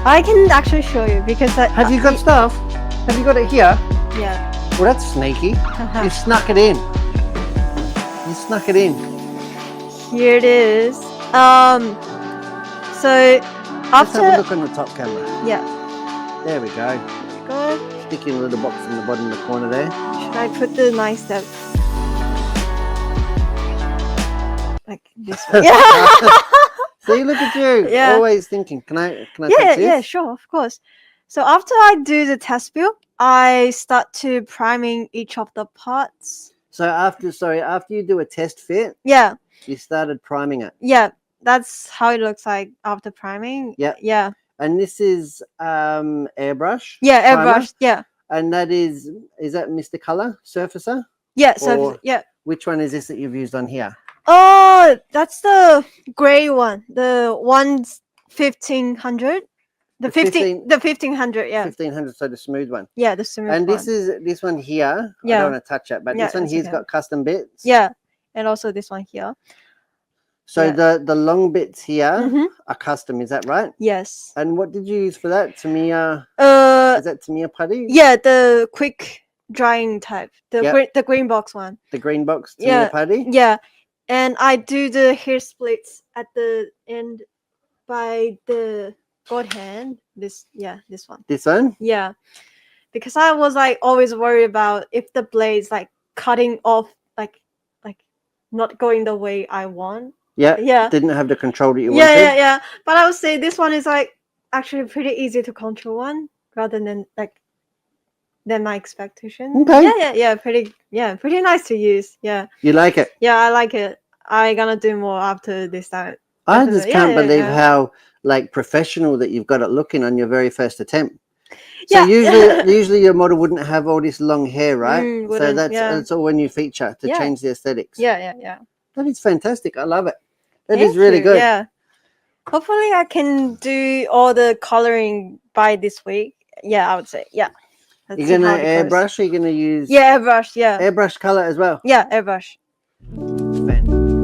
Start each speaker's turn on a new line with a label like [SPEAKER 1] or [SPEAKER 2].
[SPEAKER 1] I can actually show you because
[SPEAKER 2] Have you got stuff? Have you got it here?
[SPEAKER 1] Yeah.
[SPEAKER 2] Well, that's sneaky. You snuck it in. You snuck it in.
[SPEAKER 1] Here it is. So
[SPEAKER 2] Let's have a
[SPEAKER 1] after
[SPEAKER 2] look on the top camera.
[SPEAKER 1] yeah,
[SPEAKER 2] There we go.
[SPEAKER 1] good.
[SPEAKER 2] Stick in a little box in the bottom of the corner there.
[SPEAKER 1] Should I put the nice step like this way? Yeah.
[SPEAKER 2] See, look at you.
[SPEAKER 1] Yeah.
[SPEAKER 2] Always thinking. Can I
[SPEAKER 1] Yeah,
[SPEAKER 2] touch this?
[SPEAKER 1] yeah, sure, of course. So after I do the test build, I start to priming each of the parts.
[SPEAKER 2] So after you do a test fit,
[SPEAKER 1] Yeah,
[SPEAKER 2] you started priming it.
[SPEAKER 1] yeah, that's how it looks like after priming.
[SPEAKER 2] Yeah.
[SPEAKER 1] Yeah.
[SPEAKER 2] And this is airbrush.
[SPEAKER 1] Yeah,
[SPEAKER 2] primer.
[SPEAKER 1] airbrush. Yeah.
[SPEAKER 2] And that is that Mr. Color Surfacer?
[SPEAKER 1] Yeah,
[SPEAKER 2] Or
[SPEAKER 1] so yeah.
[SPEAKER 2] which one is this that you've used on here?
[SPEAKER 1] Oh, that's the gray one. The 1500. The 1500, yeah.
[SPEAKER 2] 1500, so the smooth one.
[SPEAKER 1] Yeah, the smooth
[SPEAKER 2] And
[SPEAKER 1] one.
[SPEAKER 2] this one here, I
[SPEAKER 1] Yeah.
[SPEAKER 2] don't want to touch it, but
[SPEAKER 1] Yeah,
[SPEAKER 2] this one
[SPEAKER 1] that's
[SPEAKER 2] here's
[SPEAKER 1] okay.
[SPEAKER 2] got custom bits.
[SPEAKER 1] Yeah, and also this one here.
[SPEAKER 2] So
[SPEAKER 1] Yeah.
[SPEAKER 2] the long bits here
[SPEAKER 1] Mhm.
[SPEAKER 2] are custom, is that right?
[SPEAKER 1] Yes.
[SPEAKER 2] And what did you use for that? Tamiya? Is that Tamiya putty?
[SPEAKER 1] Yeah, the quick drying type. The green box one.
[SPEAKER 2] The green box Tamiya
[SPEAKER 1] Yeah.
[SPEAKER 2] putty?
[SPEAKER 1] Yeah. And I do the hair splits at the end by the god hand. This one.
[SPEAKER 2] This one?
[SPEAKER 1] Yeah. Because I was like always worried about if the blade's like cutting off like not going the way I want.
[SPEAKER 2] Yeah.
[SPEAKER 1] Yeah.
[SPEAKER 2] Didn't have the control that you
[SPEAKER 1] Yeah,
[SPEAKER 2] wanted.
[SPEAKER 1] yeah, yeah. But I would say this one is like actually pretty easy to control one rather than my expectation.
[SPEAKER 2] Okay.
[SPEAKER 1] Yeah. Pretty nice to use. Yeah.
[SPEAKER 2] You like it?
[SPEAKER 1] Yeah, I like it. I gonna do more after this time.
[SPEAKER 2] I just can't believe
[SPEAKER 1] yeah.
[SPEAKER 2] how professional that you've got it looking on your very first attempt.
[SPEAKER 1] Yeah.
[SPEAKER 2] So usually your model wouldn't have all this long hair, right? So
[SPEAKER 1] Wouldn't,
[SPEAKER 2] that's all a new feature to
[SPEAKER 1] Yeah.
[SPEAKER 2] change the aesthetics.
[SPEAKER 1] Yeah.
[SPEAKER 2] That is fantastic. I love it. That
[SPEAKER 1] Thank
[SPEAKER 2] is really
[SPEAKER 1] you.
[SPEAKER 2] good.
[SPEAKER 1] Yeah. Hopefully I can do all the coloring by this week. Yeah, I would say. Yeah. Let's
[SPEAKER 2] You're
[SPEAKER 1] see
[SPEAKER 2] gonna
[SPEAKER 1] how it goes.
[SPEAKER 2] airbrush, or you're gonna use
[SPEAKER 1] Yeah, airbrush, yeah.
[SPEAKER 2] airbrush color as well.
[SPEAKER 1] Yeah, airbrush.
[SPEAKER 2] Fantastic.